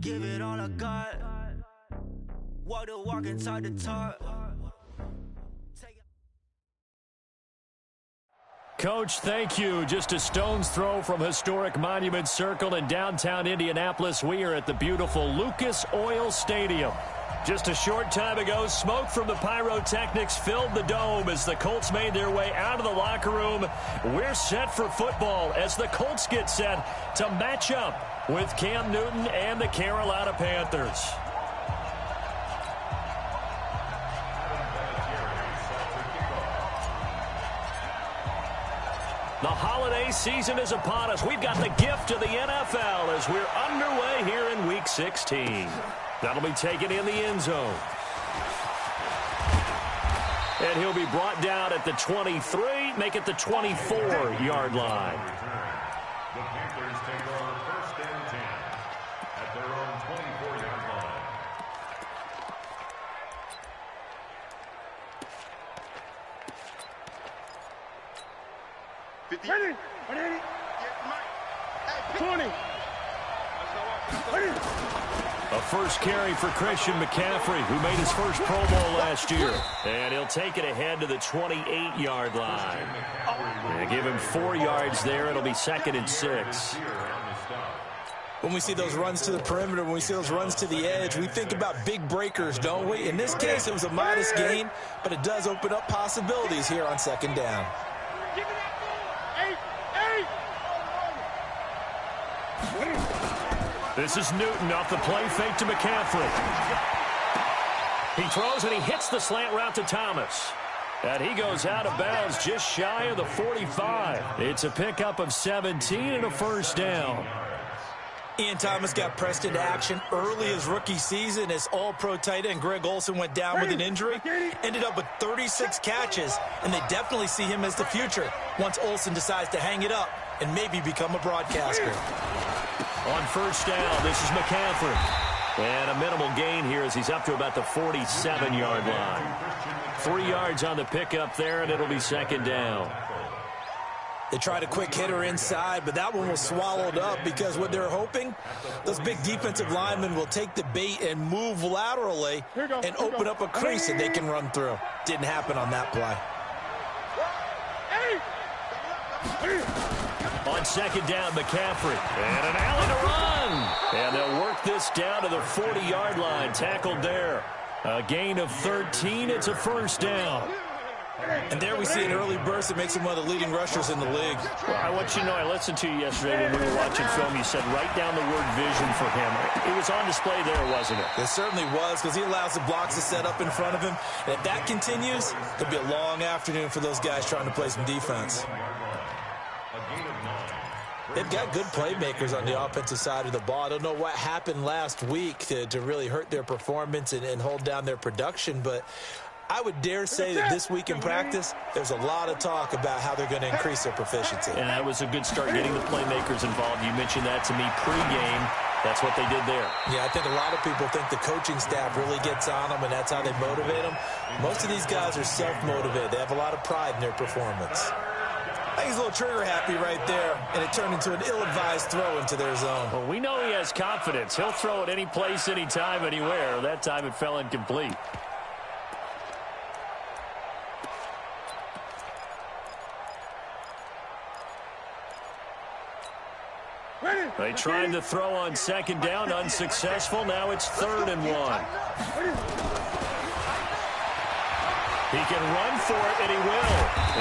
Give it all I got. Walk the walk inside the talk. Coach, thank you. Just a stone's throw from historic Monument Circle in downtown Indianapolis. We are at the beautiful Lucas Oil Stadium. Just a short time ago, smoke from the pyrotechnics filled the dome as the Colts made their way out of the locker room. We're set for football as the Colts get set to match up with Cam Newton and the Carolina Panthers. The holiday season is upon us. We've got the gift of the NFL as we're underway here in Week 16. That'll be taken in the end zone. And he'll be brought down at the 23, make it the 24-yard line. The Panthers take over first and 10 at their own 24-yard line. Ready? 20. A first carry for Christian McCaffrey, who made his first Pro Bowl last year. And he'll take it ahead to the 28-yard line. And give him 4 yards there. It'll be 2nd and 6. When we see those runs to the perimeter, when we see those runs to the edge, we think about big breakers, don't we? In this case, it was a modest gain, but it does open up possibilities here on 2nd down. This is Newton off the play fake to McCaffrey. He throws and he hits the slant route to Thomas. And he goes out of bounds just shy of the 45. It's a pickup of 17 and a first down. Ian Thomas got pressed into action early his rookie season as all-pro tight end Greg Olsen went down with an injury. Ended up with 36 catches, and they definitely see him as the future once Olsen decides to hang it up and maybe become a broadcaster. On first down, this is McCaffrey. And a minimal gain here as he's up to about the 47-yard line. 3 yards on the pickup there, and it'll be 2nd down. They tried a quick hitter inside, but that one was swallowed up because what they're hoping, those big defensive linemen will take the bait and move laterally and open up a crease that they can run through. Didn't happen on that play. On 2nd down, McCaffrey. And an alley to run. And they'll work this down to the 40-yard line. Tackled there. A gain of 13. It's a first down. And there we see an early burst that makes him one of the leading rushers in the league. Well, I want you to know, I listened to you yesterday when we were watching film. You said write down the word vision for him. It was on display there, wasn't it? It certainly was, because he allows the blocks to set up in front of him. And if that continues, it'll be a long afternoon for those guys trying to play some defense. They've got good playmakers on the offensive side of the ball. I don't know what happened last week to really hurt their performance and hold down their production, but I would dare say that this week in practice, there's a lot of talk about how they're going to increase their proficiency. And that was a good start getting the playmakers involved. You mentioned that to me pregame. That's what they did there. Yeah, I think a lot of people think the coaching staff really gets on them, and that's how they motivate them. Most of these guys are self-motivated. They have a lot of pride in their performance. I think he's a little trigger-happy right there, and it turned into an ill-advised throw into their zone. Well, we know he has confidence. He'll throw it any place, anytime, anywhere. That time it fell incomplete. They tried to throw on 2nd down, unsuccessful. Now it's 3rd and 1. He can run for it, and he will.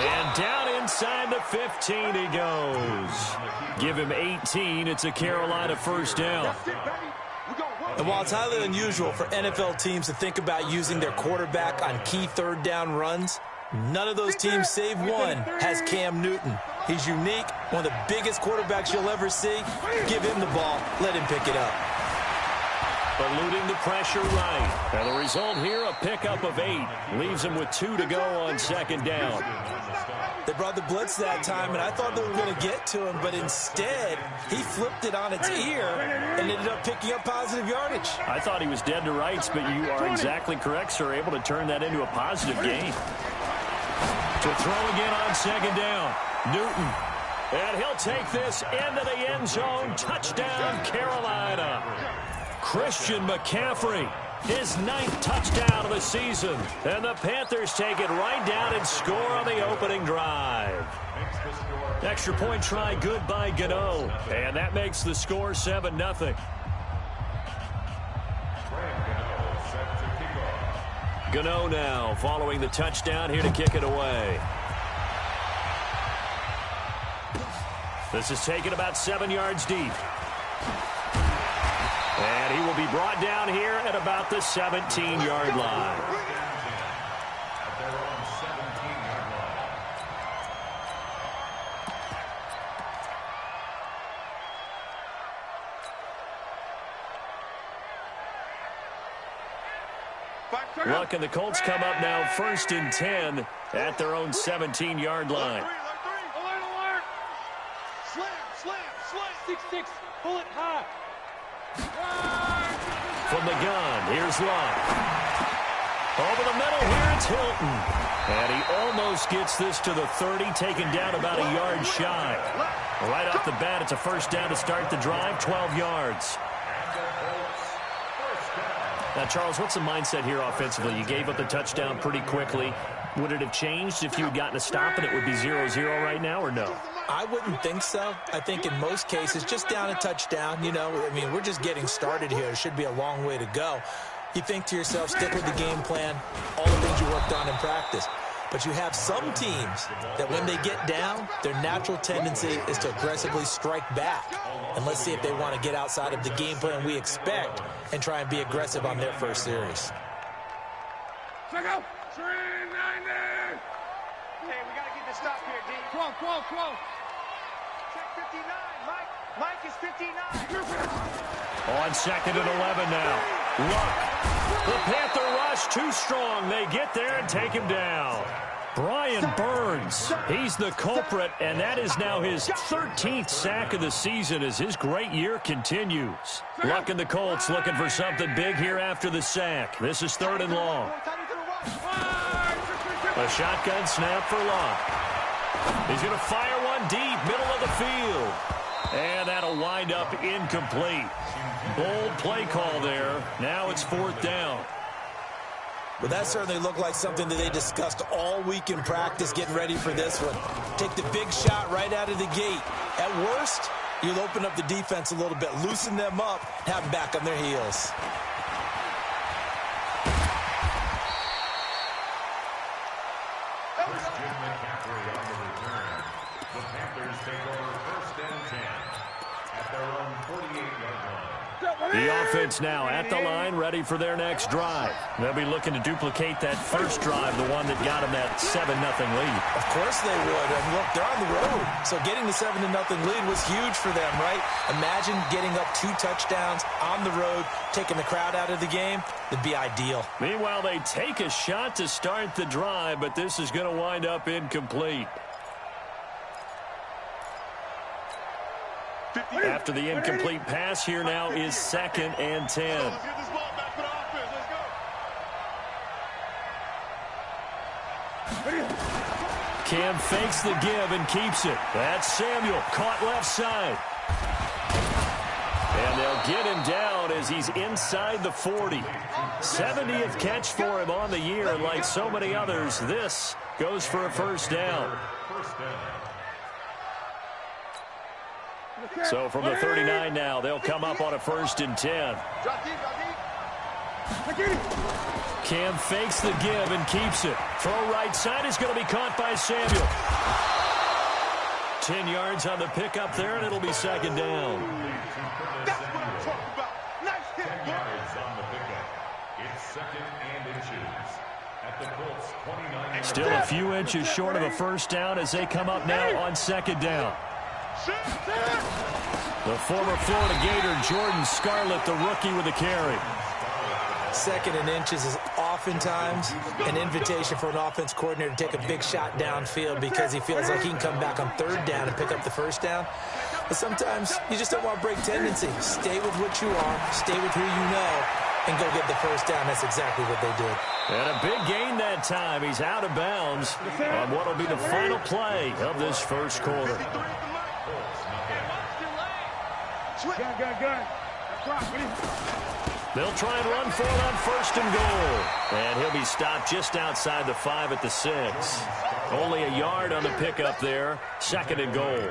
And down inside the 15 he goes. Give him 18. It's a Carolina first down. And while it's highly unusual for NFL teams to think about using their quarterback on key 3rd down runs, none of those teams, save one, has Cam Newton. He's unique, one of the biggest quarterbacks you'll ever see. Give him the ball. Let him pick it up. Eluding the pressure right. And the result here, a pickup of 8. Leaves him with 2 to go on 2nd down. They brought the blitz that time, and I thought they were going to get to him, but instead, he flipped it on its ear and ended up picking up positive yardage. I thought he was dead to rights, but you are exactly correct, sir. Able to turn that into a positive gain. To throw again on 2nd down. Newton. And he'll take this into the end zone. Touchdown, Carolina. Christian McCaffrey, his 9th touchdown of the season. And the Panthers take it right down and score on the opening drive. Extra point try good by Gano. And that makes the score 7-0. Gano now following the touchdown here to kick it away. This is taken about 7 yards deep. And he will be brought down here at about the 17-yard line. Luck and the Colts come up now 1st and 10 at their own 17-yard line. Slam. 6-6. Pull it high. From the gun, here's Luck. Over the middle, here it's Hilton. And he almost gets this to the 30, taken down about a yard shy. Right off the bat, it's a first down to start the drive, 12 yards. Now, Charles, what's the mindset here offensively? You gave up the touchdown pretty quickly. Would it have changed if you had gotten a stop and it would be 0-0 right now, or no? I wouldn't think so. I think in most cases, just down a touchdown, you know, I mean, we're just getting started here. It should be a long way to go. You think to yourself, stick with the game plan, all the things you worked on in practice. But you have some teams that when they get down, their natural tendency is to aggressively strike back. And let's see if they want to get outside of the game plan we expect and try and be aggressive on their first series. Check out. 390. Hey, we got to get the stop here, D. Come on. Check 59. Mike is 59. On 2nd and 11 now. Luck. The Panther rush too strong. They get there and take him down. Brian Burns, he's the culprit, and that is now his 13th sack of the season as his great year continues. Luck and the Colts looking for something big here after the sack. This is 3rd and long. A shotgun snap for Luck. He's going to fire one deep, middle of the field. And that'll wind up incomplete. Bold play call there. Now it's 4th down. But that certainly looked like something that they discussed all week in practice getting ready for this one. Take the big shot right out of the gate. At worst, you'll open up the defense a little bit, loosen them up, have them back on their heels. Christian McCaffrey on the return. The Panthers take over 1st and 10 at their own 48-yard line. The offense now at the line, ready for their next drive. They'll be looking to duplicate that first drive, the one that got them that 7-0 lead. Of course they would. And look, they're on the road. So getting the 7-0 lead was huge for them, right? Imagine getting up 2 touchdowns on the road, taking the crowd out of the game. That'd be ideal. Meanwhile, they take a shot to start the drive, but this is going to wind up incomplete. After the incomplete pass, here now is 2nd and 10. Cam fakes the give and keeps it. That's Samuel, caught left side. And they'll get him down as he's inside the 40. 70th catch for him on the year, and like so many others, this goes for a first down. So from the 39 now, they'll come up on a 1st and 10. Cam fakes the give and keeps it. Throw right side is going to be caught by Samuel. 10 yards on the pickup there, and it'll be 2nd down. That's what I'm talking about. Nice hit. 10 yards on the pickup. It's 2nd and inches at the Colts 29. Still a few inches short of a first down as they come up now on 2nd down. The former Florida Gator, Jordan Scarlett, the rookie with the carry. 2nd and inches is oftentimes an invitation for an offense coordinator to take a big shot downfield because he feels like he can come back on 3rd down and pick up the first down. But sometimes you just don't want to break tendency. Stay with what you are, stay with who you know, and go get the first down. That's exactly what they did. And a big gain that time. He's out of bounds on what will be the final play of this first quarter. Gun. They'll try and run for it on 1st and goal. And he'll be stopped just outside the 5 at the 6. Only a yard on the pickup there. 2nd and goal.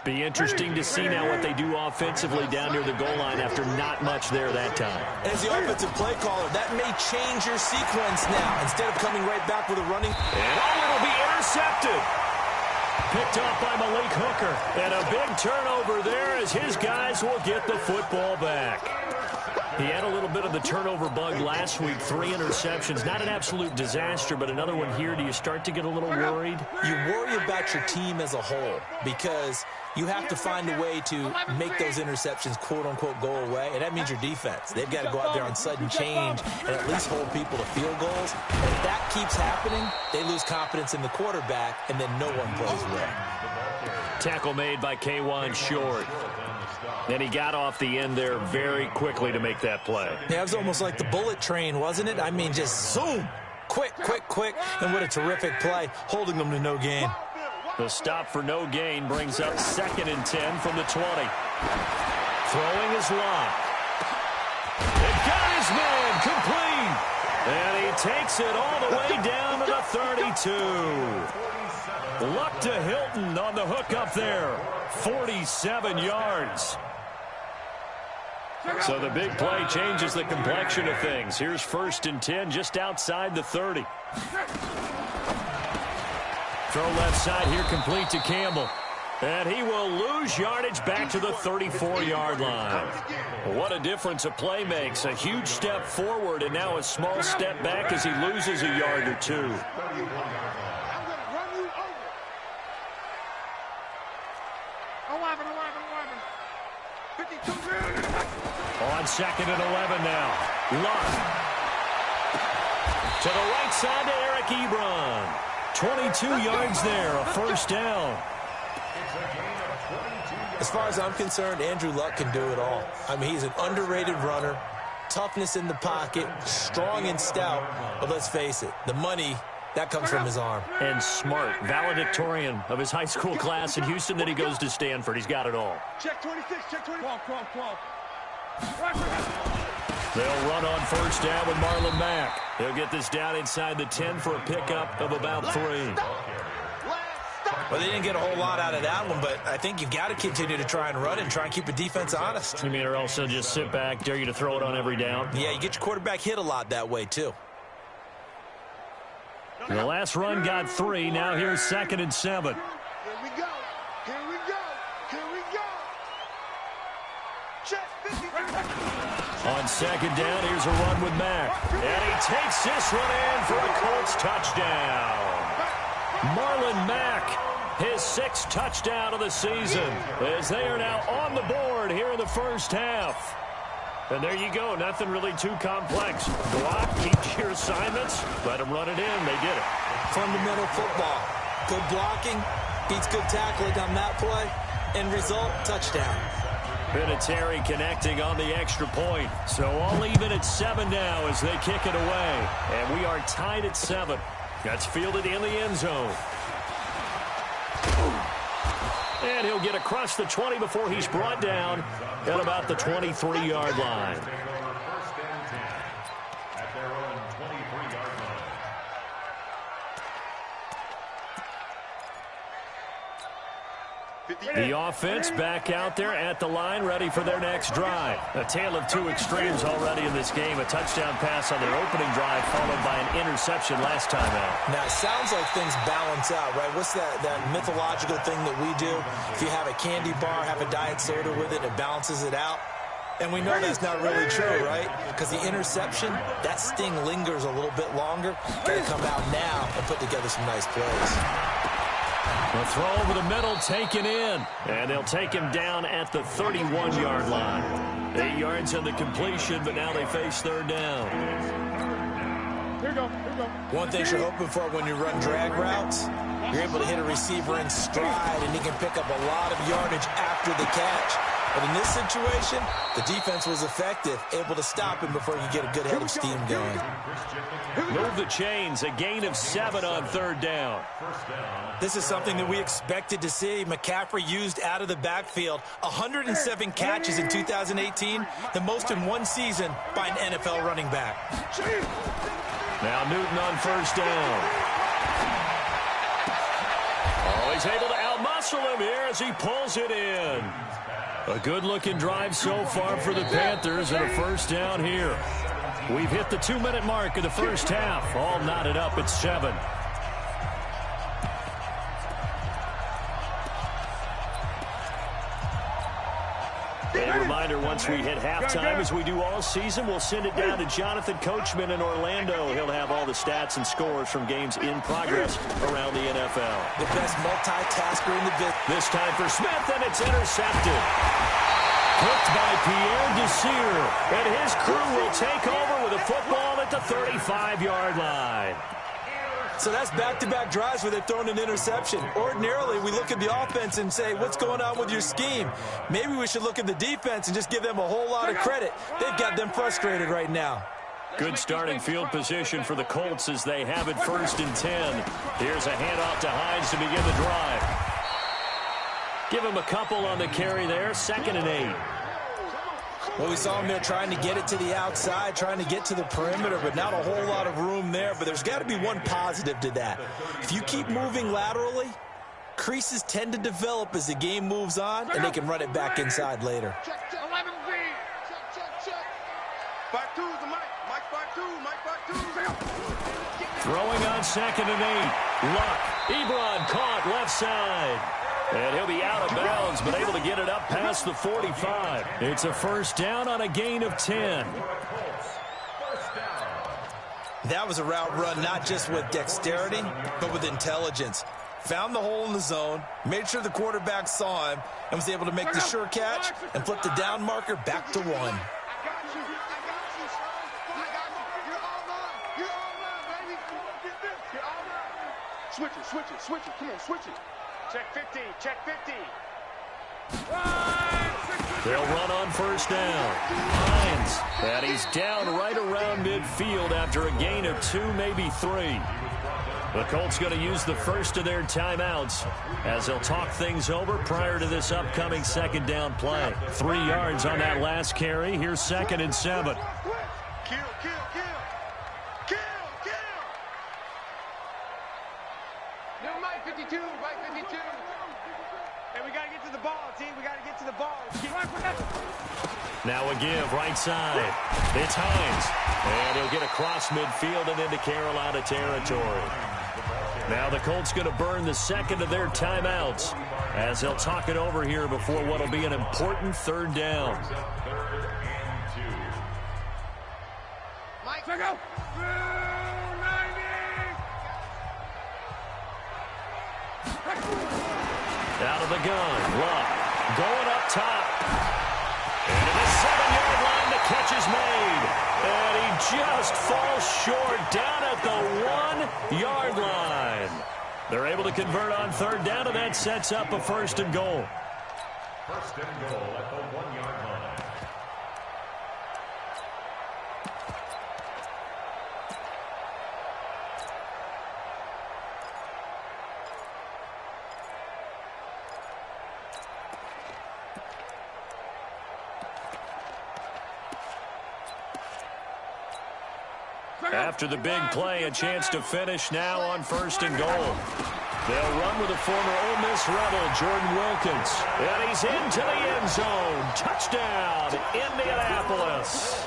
Be interesting to see now what they do offensively down near the goal line after not much there that time. As the offensive play caller, that may change your sequence now. Instead of coming right back with a running. And it'll be intercepted. Picked off by Malik Hooker. And a big turnover there as his guys will get the football back. He had a little bit of the turnover bug last week, 3 interceptions. Not an absolute disaster, but another one here. Do you start to get a little worried? You worry about your team as a whole because you have to find a way to make those interceptions, quote-unquote, go away, and that means your defense. They've got to go out there on sudden change and at least hold people to field goals. And if that keeps happening, they lose confidence in the quarterback, and then no one plays well. Tackle made by K'Wan Short. And he got off the end there very quickly to make that play. Yeah, it was almost like the bullet train, wasn't it? I mean, just zoom. Quick, quick, quick. And what a terrific play, holding them to no gain. The stop for no gain brings up 2nd and 10 from the 20. Throwing his lock. It got his man complete. And he takes it all the way down to the 32. Luck to Hilton on the hook up there. 47 yards. So the big play changes the complexion of things. Here's 1st and 10 just outside the 30. Throw left side here complete to Campbell. And he will lose yardage back to the 34-yard line. What a difference a play makes. A huge step forward and now a small step back as he loses a yard or 2. On 2nd and 11 now. Luck. To the right side to Eric Ebron. 22 yards there, a 1st down. As far as I'm concerned, Andrew Luck can do it all. I mean, he's an underrated runner, toughness in the pocket, strong and stout. But let's face it, the money, that comes from his arm. And smart, valedictorian of his high school class in Houston. Then he goes to Stanford. He's got it all. Check 26, check 20. 12. They'll run on 1st down with Marlon Mack. He'll get this down inside the 10 for a pickup of about 3. Well, they didn't get a whole lot out of that one, but I think you've got to continue to try and run and try and keep the defense honest. You mean, or also just sit back, dare you to throw it on every down? Yeah, you get your quarterback hit a lot that way, too. The last run got 3. Now here's 2nd and 7. Here we go. Check 50. On 2nd down, here's a run with Mack. And he takes this one in for a Colts touchdown. Marlon Mack, his 6th touchdown of the season, as they are now on the board here in the 1st half. And there you go, nothing really too complex. Go out, teach your assignments, let them run it in. They did it. Fundamental football. Good blocking, beats good tackling on that play. End result, touchdown. Vinatieri connecting on the extra point. So all even at 7 now as they kick it away. And we are tied at 7. That's fielded in the end zone. And he'll get across the 20 before he's brought down at about the 23-yard line. The offense back out there at the line, ready for their next drive. A tale of 2 extremes already in this game. A touchdown pass on their opening drive, followed by an interception last time out. Now, it sounds like things balance out, right? What's that mythological thing that we do? If you have a candy bar, have a diet soda with it, it balances it out. And we know that's not really true, right? Because the interception, that sting lingers a little bit longer. Got to come out now and put together some nice plays. The throw over the middle taken in. And they'll take him down at the 31-yard line. 8 yards on the completion, but now they face 3rd down. Here we go. One thing you're hoping for when you run drag routes, you're able to hit a receiver in stride, and he can pick up a lot of yardage after the catch. But in this situation, the defense was effective, able to stop him before he could get a good head of steam going. Move the chains, a gain of 7 on 3rd down. This is something that we expected to see. McCaffrey used out of the backfield. 107 catches in 2018, the most in one season by an NFL running back. Now Newton on 1st down. Oh, he's able to outmuscle him here as he pulls it in. A good-looking drive so far for the Panthers and a 1st down here. We've hit the 2-minute mark of the first half. All knotted up at 7. A reminder, once we hit halftime, as we do all season, we'll send it down to Jonathan Coachman in Orlando. He'll have all the stats and scores from games in progress around the NFL. The best multitasker in the business. This time for Smith, and it's intercepted. Picked by Pierre Desir, and his crew will take over with a football at the 35-yard line. So that's back-to-back drives where they've thrown an interception. Ordinarily, we look at the offense and say, what's going on with your scheme? Maybe we should look at the defense and just give them a whole lot of credit. They've got them frustrated right now. Good starting field position for the Colts as they have it 1st and 10. Here's a handoff to Hines to begin the drive. Give him a couple on the carry there, 2nd and 8. Well, we saw him there trying to get it to the outside, trying to get to the perimeter, but not a whole lot of room there. But there's got to be one positive to that. If you keep moving laterally, creases tend to develop as the game moves on, and they can run it back inside later. Check, 11 B. Check. 5-2's the Mike. Mike 5-2. Throwing on 2nd and 8. Luck. Ebron caught left side. And he'll be out of bounds, but able to get it up past the 45. It's a 1st down on a gain of 10. That was a route run not just with dexterity, but with intelligence. Found the hole in the zone, made sure the quarterback saw him, and was able to make the sure catch and flip the down marker back to 1. I got you. You're all mine, baby. You're all mine. Switch it. Come on, switch it. Check 50. They'll run on 1st down. Hines, and he's down right around midfield after a gain of 2, maybe 3. The Colts going to use the first of their timeouts as they'll talk things over prior to this upcoming 2nd down play. 3 yards on that last carry. Here's 2nd and 7. Kill. No, Mike 52. Hey, we got to get to the ball, team. We got to get to the ball. Now a give, right side. It's Hines. And he'll get across midfield and into Carolina territory. Now the Colts going to burn the 2nd of their timeouts as they'll talk it over here before what will be an important 3rd down. Mike, check out. 90. Out of the gun, Luck going up top. And to the 7-yard line, the catch is made. And he just falls short down at the 1-yard line. They're able to convert on 3rd down, and that sets up a 1st and goal. 1st and goal at the 1-yard line. After the big play, a chance to finish now on 1st and goal. They'll run with the former Ole Miss Rebel, Jordan Wilkins. And he's into the end zone. Touchdown, Indianapolis.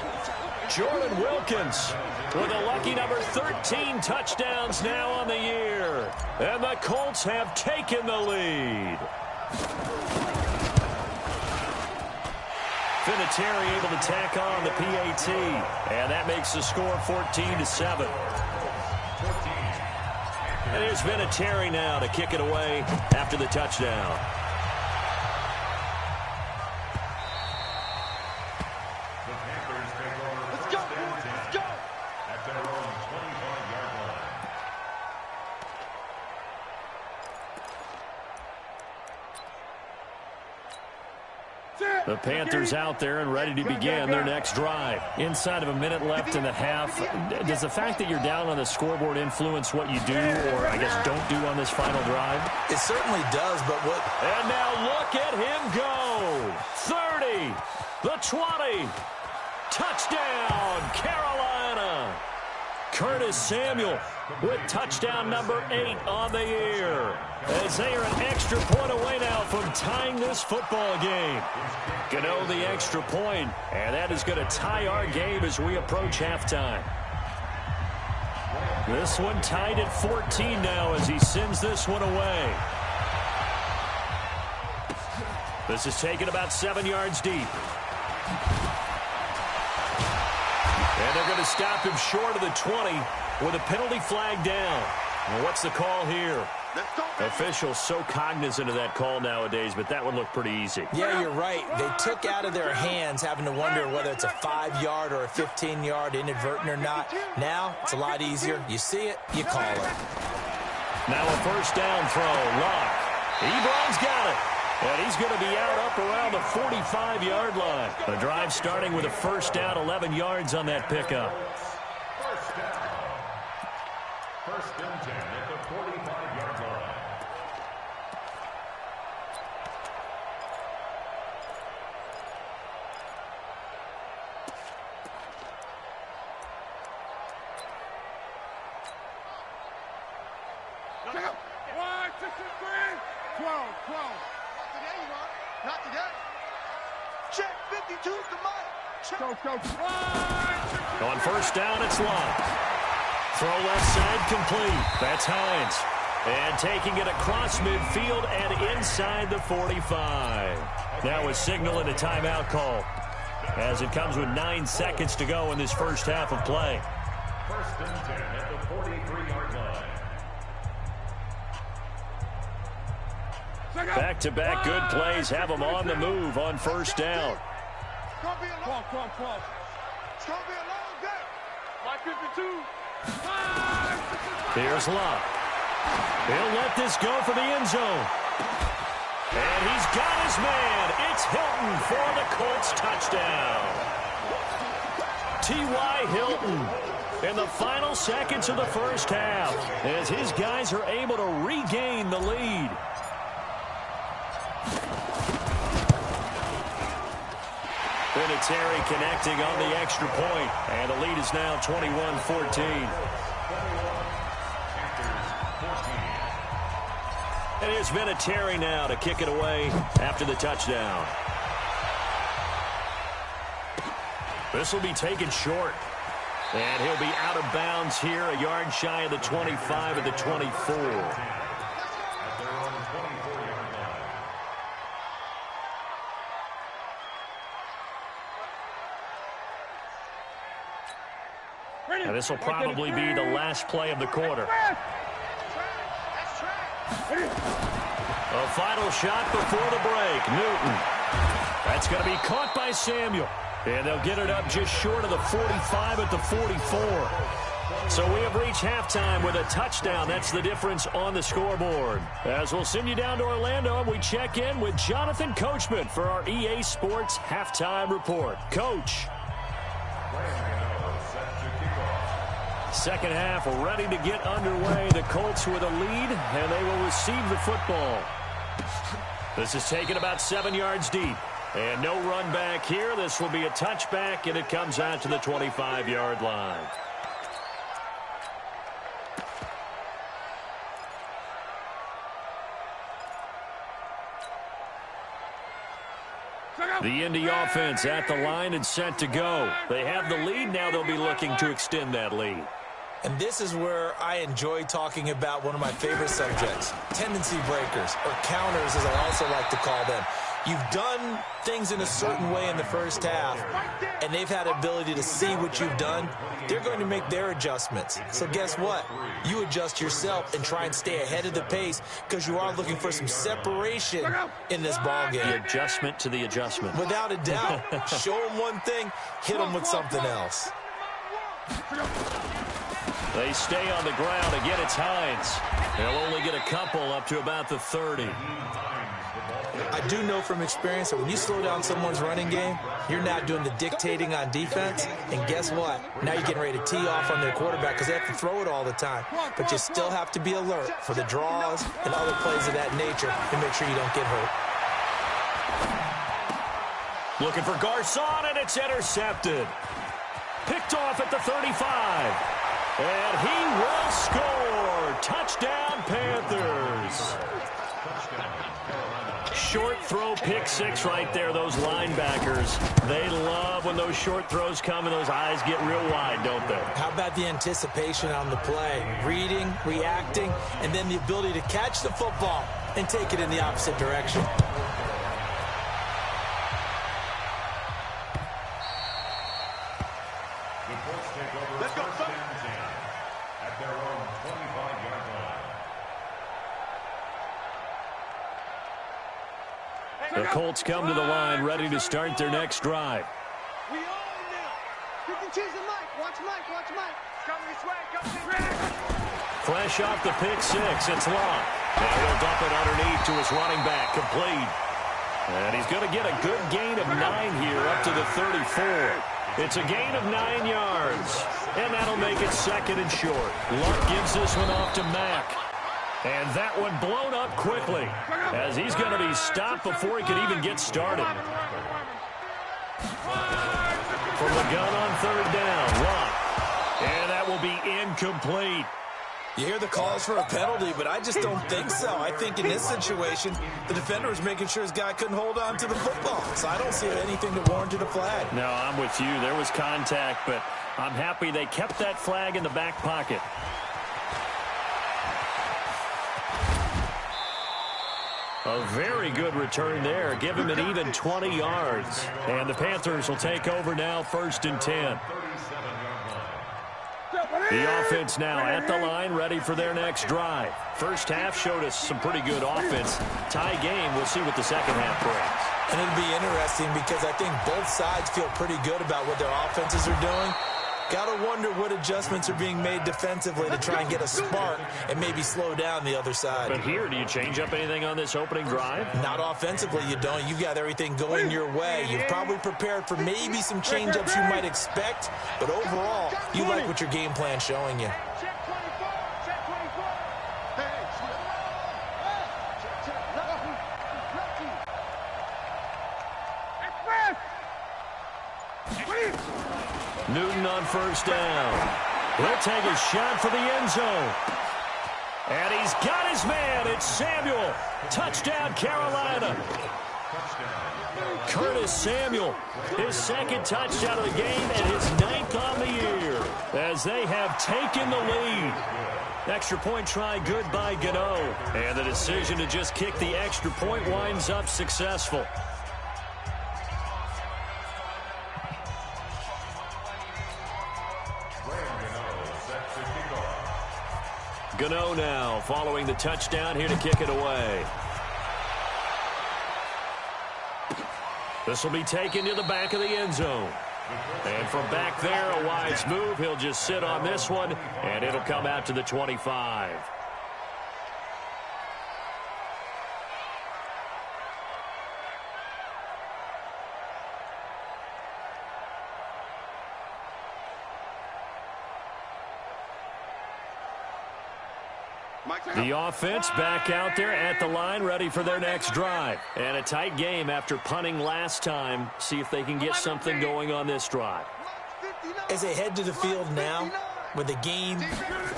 Jordan Wilkins with a lucky number 13 touchdowns now on the year. And the Colts have taken the lead. Vinatieri able to tack on the PAT, and that makes the score 14-7. And here's Vinatieri now to kick it away after the touchdown. The Panthers take over. Let's go! At their own 25-yard line. The Panthers out there and ready to begin their next drive. Inside of a minute left in the half, does the fact that you're down on the scoreboard influence what you do, or I guess don't do on this final drive? It certainly does, but what... And now look at him go. 30, the 20, touchdown, Carolina. Curtis Samuel with touchdown number 8 on the year. As they are an extra point away now from tying this football game. Gano the extra point, and that is going to tie our game as we approach halftime. This one tied at 14 now as he sends this one away. This is taken about 7 yards deep. And they're going to stop him short of the 20 with a penalty flag down. Well, what's the call here? Officials so cognizant of that call nowadays, but that one looked pretty easy. Yeah, you're right. They took out of their hands having to wonder whether it's a 5-yard or a 15-yard inadvertent or not. Now, it's a lot easier. You see it, you call it. Now a first down throw. Locke. Ebron's got it. And he's going to be out up around the 45-yard line. The drive starting with a first down, 11 yards on that pickup. First down. First and 10 at the 45-yard line. Check out. 1, 6, 3, 12. Not today. Check 52 to Mike. Coach. On first down, it's Locke. Throw left side complete. That's Hines. And taking it across midfield and inside the 45. Now a signal and a timeout call as it comes with 9 seconds to go in this first half of play. First and 10 at the 43-yard line. Back-to-back good plays have them on the move on first down. It's going to be a long day. Mike 52. Here's Locke. He'll let this go for the end zone. And he's got his man. It's Hilton for the Colts touchdown. T.Y. Hilton in the final seconds of the first half as his guys are able to regain the lead. Vinatieri connecting on the extra point, and the lead is now 21-14. And it's Vinatieri now to kick it away after the touchdown. This will be taken short, and he'll be out of bounds here, a yard shy of the 25 of the 24. And this will probably be the last play of the quarter. A final shot before the break. Newton. That's going to be caught by Samuel. And they'll get it up just short of the 45 at the 44. So we have reached halftime with a touchdown. That's the difference on the scoreboard. As we'll send you down to Orlando, and we check in with Jonathan Coachman for our EA Sports Halftime Report. Coach. Second half ready to get underway. The Colts with a lead, and they will receive the football. This is taken about 7 yards deep. And no run back here. This will be a touchback, and it comes out to the 25-yard line. The Indy offense at the line and set to go. They have the lead. Now they'll be looking to extend that lead. And this is where I enjoy talking about one of my favorite subjects, tendency breakers, or counters as I also like to call them. You've done things in a certain way in the first half, and they've had the ability to see what you've done. They're going to make their adjustments. So guess what? You adjust yourself and try and stay ahead of the pace because you are looking for some separation in this ballgame. The adjustment to the adjustment. Without a doubt. Show them one thing, hit them with something else. They stay on the ground. Again, it's Hines. They'll only get a couple up to about the 30. I do know from experience that when you slow down someone's running game, you're now doing the dictating on defense. And guess what? Now you're getting ready to tee off on their quarterback because they have to throw it all the time. But you still have to be alert for the draws and other plays of that nature to make sure you don't get hurt. Looking for Garcon, and it's intercepted. Picked off at the 35. And he will score. Touchdown, Panthers. Short throw, pick six right there, those linebackers. They love when those short throws come and those eyes get real wide, don't they? How about the anticipation on the play? Reading, reacting, and then the ability to catch the football and take it in the opposite direction. Let's go, first and 10 at their own 25-yard line. The Colts come to the line, ready to start their next drive. We all now. You can choose the mic. Watch Mike. Watch Mike. Come this way. Come this way. Fresh off the pick six, it's Long. And he'll dump it underneath to his running back, complete. And he's going to get a good gain of 9 here up to the 34. It's a gain of 9 yards. And that'll make it second and short. Luck gives this one off to Mack. And that one blown up quickly as he's going to be stopped before he could even get started. From the gun on third down, Luck. And that will be incomplete. You hear the calls for a penalty, but I just don't think so. I think in this situation, the defender was making sure his guy couldn't hold on to the football. So I don't see anything that warranted a flag. No, I'm with you. There was contact, but I'm happy they kept that flag in the back pocket. A very good return there. Give him an even 20 yards. And the Panthers will take over now, 1st and 10. The offense now at the line, ready for their next drive. First half showed us some pretty good offense. Tie game, we'll see what the second half brings. And it'll be interesting because I think both sides feel pretty good about what their offenses are doing. Got to wonder what adjustments are being made defensively to try and get a spark and maybe slow down the other side. But here, do you change up anything on this opening drive? Not offensively, you don't. You've got everything going your way. You've probably prepared for maybe some change-ups you might expect, but overall, you like what your game plan's showing you. Check 24. Check 24. Hey. Newton on first down. He'll take a shot for the end zone. And he's got his man. It's Samuel. Touchdown, Carolina. Curtis Samuel, his second touchdown of the game and his 9th on the year as they have taken the lead. Extra point try good by Gano. And the decision to just kick the extra point winds up successful. Gano now following the touchdown here to kick it away. This will be taken to the back of the end zone. And from back there, a wise move. He'll just sit on this one, and it'll come out to the 25. The offense back out there at the line, ready for their next drive. And a tight game after punting last time. See if they can get something going on this drive. As they head to the field now, with the game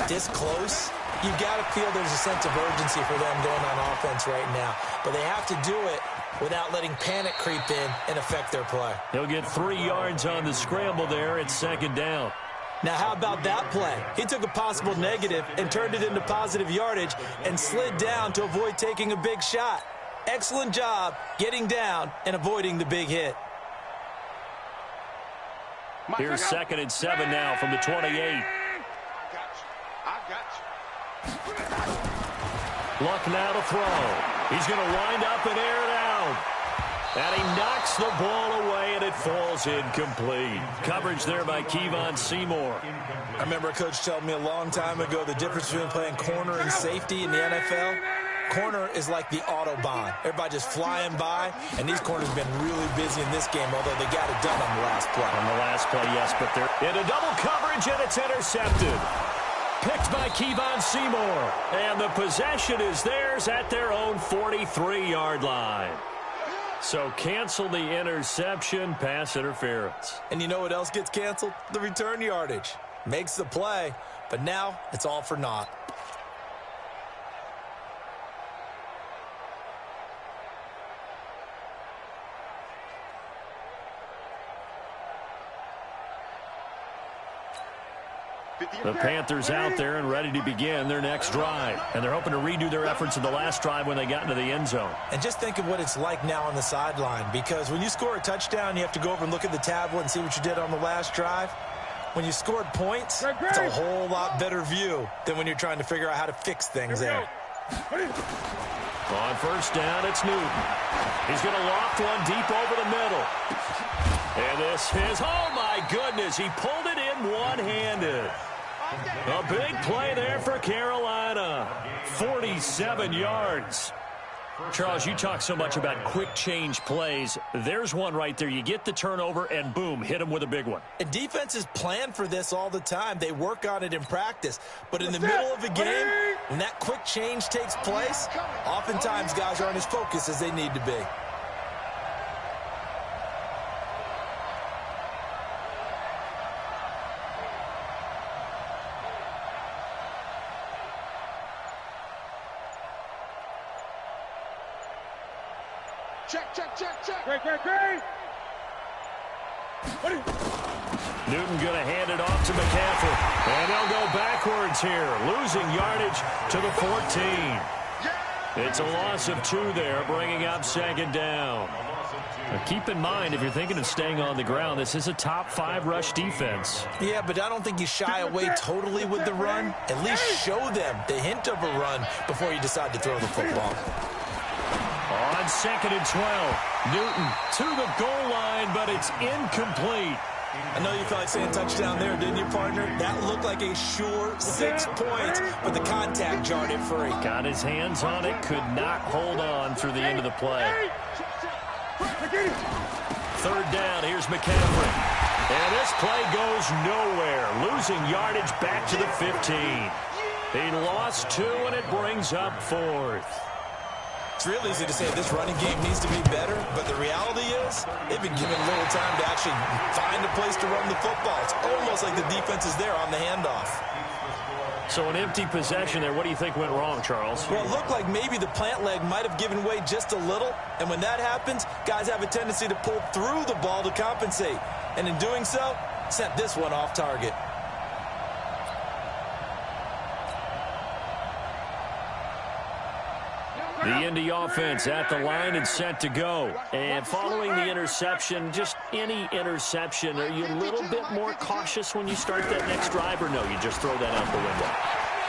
this close, you've got to feel there's a sense of urgency for them going on offense right now. But they have to do it without letting panic creep in and affect their play. He'll get 3 yards on the scramble there. It's second down. Now, how about that play? He took a possible negative and turned it into positive yardage and slid down to avoid taking a big shot. Excellent job getting down and avoiding the big hit. Here's 2nd and 7 now from the 28. I got you. Luck now to throw. He's going to wind up and air it out. And he knocks the ball away, and it falls incomplete. Coverage there by Kevon Seymour. I remember a coach telling me a long time ago the difference between playing corner and safety in the NFL. corner is like the Autobahn. Everybody just flying by, and these corners have been really busy in this game, although they got it done on the last play. On the last play, yes, but they're in a double coverage, and it's intercepted. Picked by Kevon Seymour, and the possession is theirs at their own 43-yard line. So cancel the interception, pass interference. And you know what else gets canceled? The return yardage. Makes the play, but now it's all for naught. The Panthers out there and ready to begin their next drive. And they're hoping to redo their efforts in the last drive when they got into the end zone. And just think of what it's like now on the sideline, because when you score a touchdown, you have to go over and look at the tablet and see what you did on the last drive. When you scored points, it's a whole lot better view than when you're trying to figure out how to fix things there. On first down, it's Newton. He's going to loft one deep over the middle. And this is, oh my goodness, he pulled it in one-handed. A big play there for Carolina. 47 yards. Charles, you talk so much about quick change plays. There's one right there. You get the turnover and boom, hit him with a big one. And defenses plan for this all the time. They work on it in practice. But in the middle of a game, when that quick change takes place, oftentimes guys aren't as focused as they need to be. Check. Great. Newton going to hand it off to McCaffrey. And they'll go backwards here, losing yardage to the 14. It's a loss of 2 there, bringing up second down. Now keep in mind, if you're thinking of staying on the ground, this is a top 5 rush defense. Yeah, but I don't think you shy away totally with the run. At least show them the hint of a run before you decide to throw the football. On 2nd and 12, Newton to the goal line, but it's incomplete. I know you felt like saying touchdown there, didn't you, partner? That looked like a sure 6 points, but the contact jarred it free. Got his hands on it, could not hold on through the end of the play. 3rd down, here's McCaffrey. And this play goes nowhere, losing yardage back to the 15. He lost 2, and it brings up 4th. It's real easy to say this running game needs to be better, but the reality is they've been given little time to actually find a place to run the football. It's almost like the defense is there on the handoff. So an empty possession there. What do you think went wrong, Charles? Well, it looked like maybe the plant leg might have given way just a little, and when that happens, guys have a tendency to pull through the ball to compensate, and in doing so, sent this one off target. The Indy offense at the line and set to go. And following the interception, just any interception, are you a little bit more cautious when you start that next drive, or no, you just throw that out the window?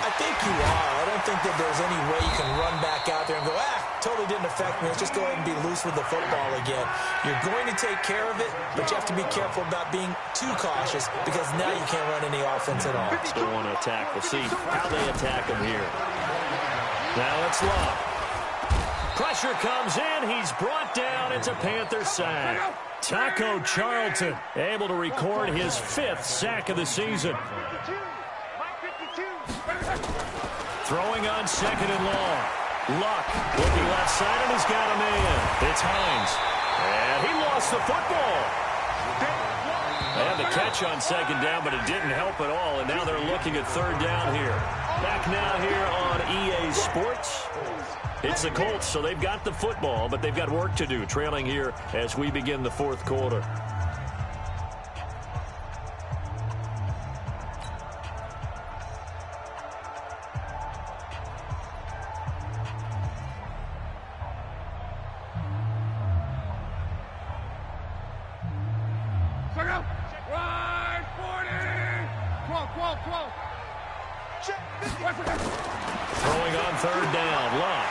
I think you are. I don't think that there's any way you can run back out there and go, totally didn't affect me. Let's just go ahead and be loose with the football again. You're going to take care of it, but you have to be careful about being too cautious because now you can't run any offense at all. Still want to attack. We'll see how they attack him here. Now it's Love. Pressure comes in. He's brought down. It's a Panther sack. Taco Charlton able to record his 5th sack of the season. Throwing on 2nd and long. Luck looking left side, and he's got a man. It's Hines. And he lost the football. They had the catch on 2nd down, but it didn't help at all. And now they're looking at 3rd down here. Back now here on EA Sports. It's the Colts, so they've got the football, but they've got work to do, trailing here as we begin the 4th quarter. Right, 40. 12. Throwing on 3rd down, Luck.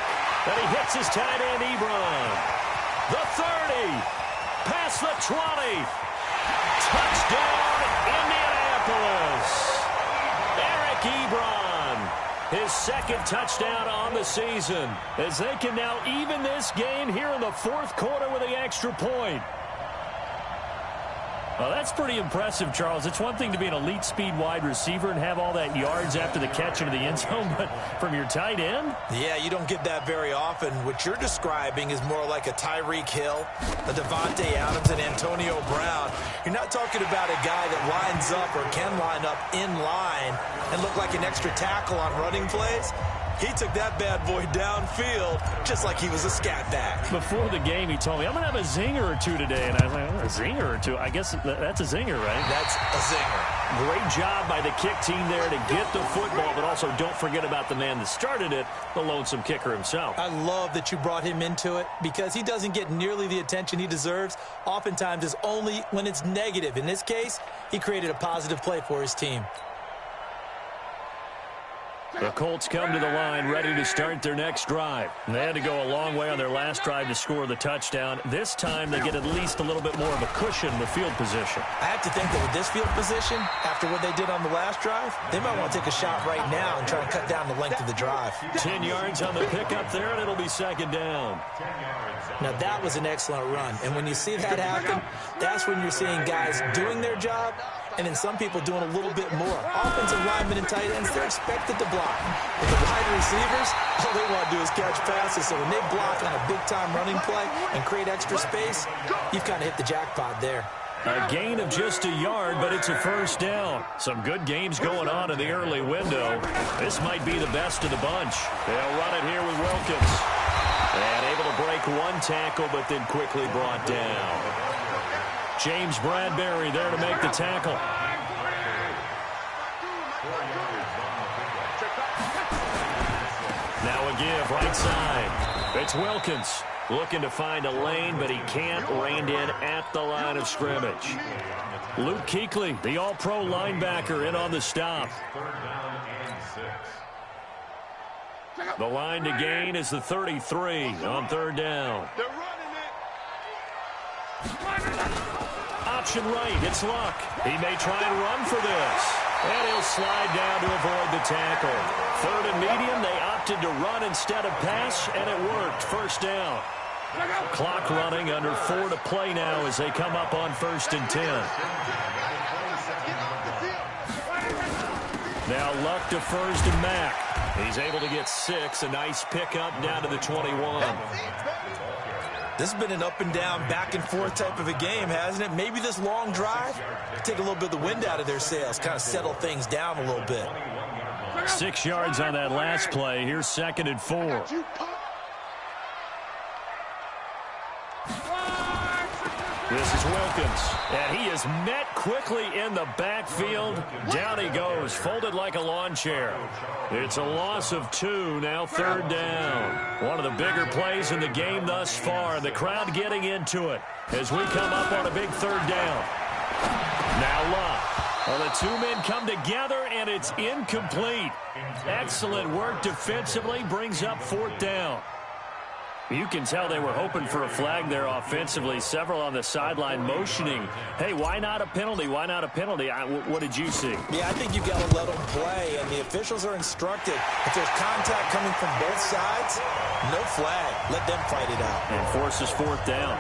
Then he hits his tight end, Ebron. The 30. Past the 20. Touchdown, Indianapolis. Eric Ebron. his second touchdown on the season, as they can now even this game here in the fourth quarter with the extra point. Well, that's pretty impressive, Charles. It's one thing to be an elite speed wide receiver and have all that yards after the catch into the end zone, but from your tight end? Yeah, you don't get that very often. What you're describing is more like a Tyreek Hill, a Devontae Adams, and Antonio Brown. You're not talking about a guy that lines up or can line up in line and look like an extra tackle on running plays. He took that bad boy downfield just like he was a scat back. Before the game, he told me, I'm going to have a zinger or two today. And I was like, a zinger or two? I guess that's a zinger, right? That's a zinger. Great job by the kick team there to get the football, but also don't forget about the man that started it, the lonesome kicker himself. I love that you brought him into it because he doesn't get nearly the attention he deserves. Oftentimes it's only when it's negative. In this case, he created a positive play for his team. The Colts come to the line ready to start their next drive. They had to go a long way on their last drive to score the touchdown. This time they get at least a little bit more of a cushion with field position. I have to think that with this field position, after what they did on the last drive, they might want to take a shot right now and try to cut down the length of the drive. 10 yards on the pickup there, and it'll be second down. Now that was an excellent run, and when you see that happen, that's when you're seeing guys doing their job and then some people doing a little bit more. Offensive linemen and tight ends, they're expected to block. But the wide receivers, all they want to do is catch passes. So when they block on a big-time running play and create extra space, you've kind of hit the jackpot there. A gain of just a yard, but it's a first down. Some good games going on in the early window. This might be the best of the bunch. They'll run it here with Wilkins. And able to break one tackle, but then quickly brought down. James Bradbury there to make the tackle. Now a give right side. It's Wilkins looking to find a lane, but he can't. Reined in at the line of scrimmage. Luke Kuechly, the all-pro linebacker, in on the stop. The line to gain is the 33 on third down. Option right, it's Luck. He may try and run for this. And he'll slide down to avoid the tackle. Third and medium, they opted to run instead of pass, and it worked. First down. Clock running, under 4 to play now as they come up on 1st and 10. Now Luck defers to Mack. He's able to get 6. A nice pickup down to the 21. This has been an up-and-down, back-and-forth type of a game, hasn't it? Maybe this long drive, take a little bit of the wind out of their sails, kind of settle things down a little bit. 6 yards on that last play. Here's 2nd and 4. This is Wilkins, and he is met quickly in the backfield. Down he goes, folded like a lawn chair. It's a loss of 2, now 3rd down. One of the bigger plays in the game thus far, and the crowd getting into it as we come up on a big 3rd down. Now Luck. Well, the two men come together, and it's incomplete. Excellent work defensively, brings up 4th down. You can tell they were hoping for a flag there offensively. Several on the sideline motioning, hey, why not a penalty? Why not a penalty? What did you see? Yeah, I think you've got to let them play, and the officials are instructed. If there's contact coming from both sides, no flag. Let them fight it out. And forces 4th down.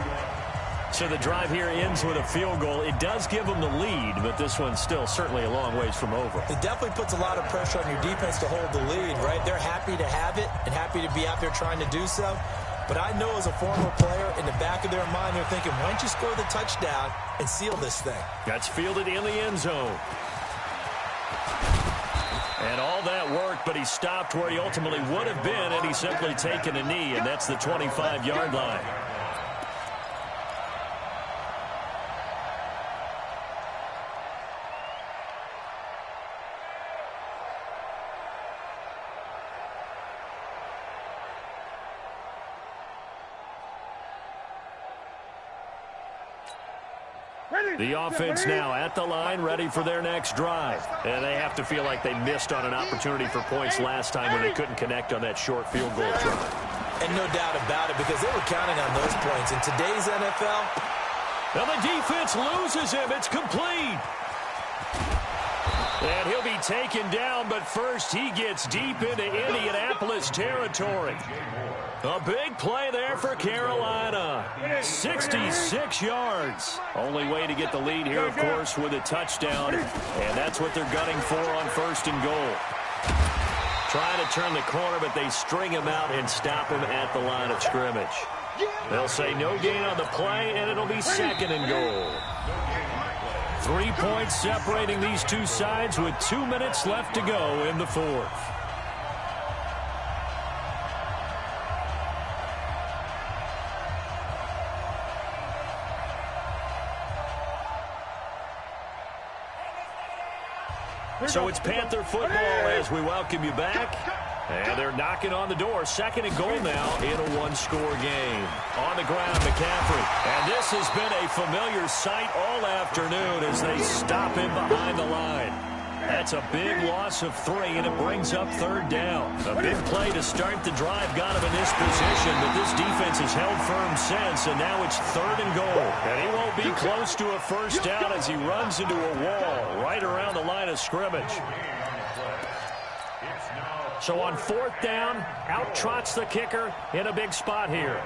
So the drive here ends with a field goal. It does give them the lead, but this one's still certainly a long ways from over. It definitely puts a lot of pressure on your defense to hold the lead, right? They're happy to have it and happy to be out there trying to do so. But I know as a former player, in the back of their mind, they're thinking, why don't you score the touchdown and seal this thing? That's fielded in the end zone. And all that worked, but he stopped where he ultimately would have been, and he's simply taken a knee, and that's the 25-yard line. The offense now at the line, ready for their next drive. And they have to feel like they missed on an opportunity for points last time when they couldn't connect on that short field goal try. And no doubt about it, because they were counting on those points. In today's NFL, now the defense loses him. It's complete. And he'll be taken down, but first he gets deep into Indianapolis territory. A big play there for Carolina. 66 yards. Only way to get the lead here, of course, with a touchdown. And that's what they're gunning for on 1st and goal. Trying to turn the corner, but they string him out and stop him at the line of scrimmage. They'll say no gain on the play, and it'll be 2nd and goal. 3 points separating these two sides with 2 minutes left to go in the 4th. So it's Panther football as we welcome you back. And they're knocking on the door. 2nd and goal now in a one-score game. On the ground, McCaffrey. And this has been a familiar sight all afternoon as they stop him behind the line. That's a big loss of 3, and it brings up 3rd down. A big play to start the drive got him in this position, but this defense has held firm since, and now it's 3rd and goal. And he won't be close to a first down as he runs into a wall right around the line of scrimmage. So on 4th down, out trots the kicker in a big spot here.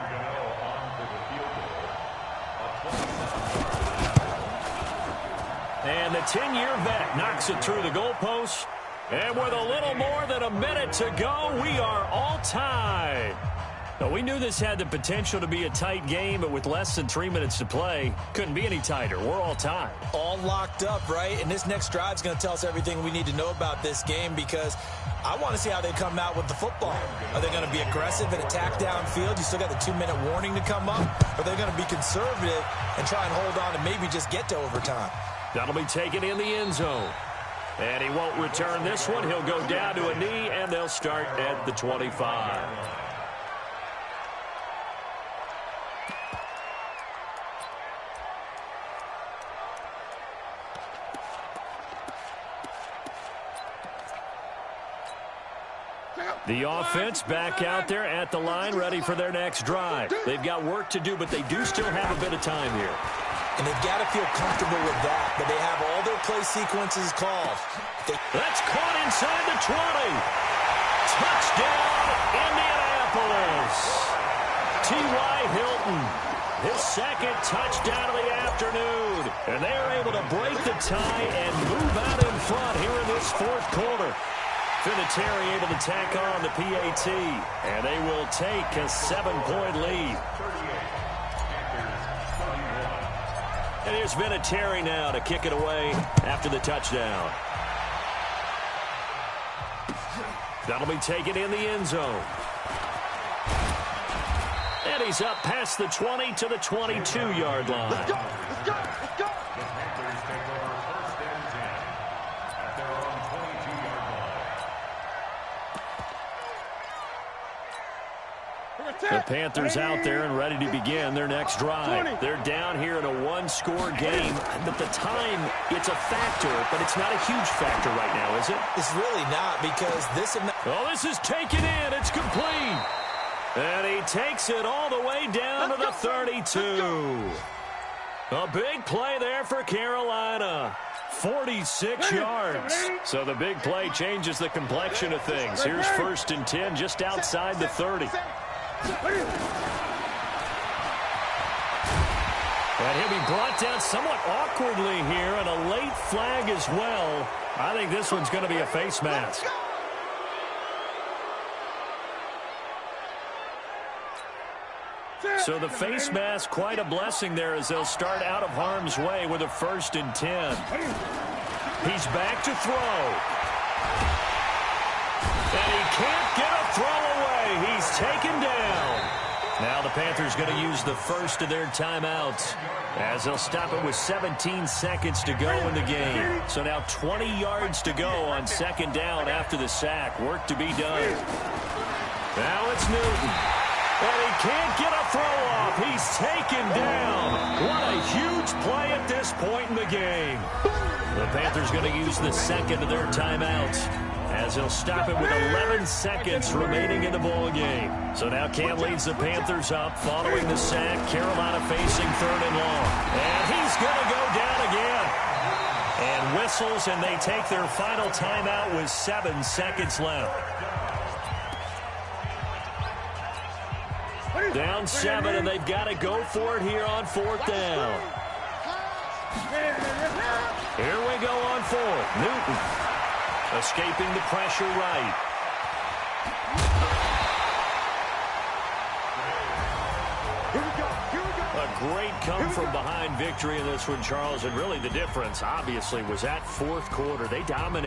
And the 10-year vet knocks it through the goalpost. And with a little more than a minute to go, we are all tied. Now, we knew this had the potential to be a tight game, but with less than 3 minutes to play, couldn't be any tighter. We're all tied. All locked up, right? And this next drive is going to tell us everything we need to know about this game because I want to see how they come out with the football. Are they going to be aggressive and attack downfield? You still got the 2-minute warning to come up. Or are they going to be conservative and try and hold on and maybe just get to overtime? That'll be taken in the end zone. And he won't return this one. He'll go down to a knee, and they'll start at the 25. The offense back out there at the line, ready for their next drive. They've got work to do, but they do still have a bit of time here. And they've got to feel comfortable with that, but they have all their play sequences called. That's caught inside the 20. Touchdown, Indianapolis. T.Y. Hilton, his 2nd touchdown of the afternoon. And they are able to break the tie and move out in front here in this 4th quarter. Vinatieri able to tack on the PAT, and they will take a 7-point lead. And here's Vinatieri now to kick it away after the touchdown. That'll be taken in the end zone. And he's up past the 20 to the 22-yard line. Let's go! Let's go! Let's go! The Panthers take over 1st and 10 at their own 22-yard line. The Panthers out there and ready to begin their next drive. They're down here in a one-score game, but the time, it's a factor, but it's not a huge factor right now, is it? It's really not because this... Oh, this is taken in. It's complete. And he takes it all the way down to the 32. A big play there for Carolina. 46 yards. So the big play changes the complexion of things. Here's 1st and 10 just outside the 30. And he'll be brought down somewhat awkwardly here, and a late flag as well. I think this one's going to be a face mask. So the face mask, quite a blessing there as they'll start out of harm's way with a 1st and 10. He's back to throw. And he can't get a throw away. He's taken down. Now the Panthers going to use the first of their timeouts as they'll stop it with 17 seconds to go in the game. So now 20 yards to go on 2nd down after the sack. Work to be done. Now it's Newton. And he can't get a throw off. He's taken down. What a huge play at this point in the game. The Panthers going to use the second of their timeouts as he'll stop it with 11 seconds remaining in the ball game. So now Cam leads the Panthers up following the sack. Carolina facing 3rd and long. And he's going to go down again. And with whistles, and they take their final timeout with 7 seconds left. Down 7, and they've got to go for it here on 4th down. Here we go on 4th. Newton escaping the pressure right. A great come-from-behind victory in this one, Charles, and really the difference, obviously, was that 4th quarter. They dominated.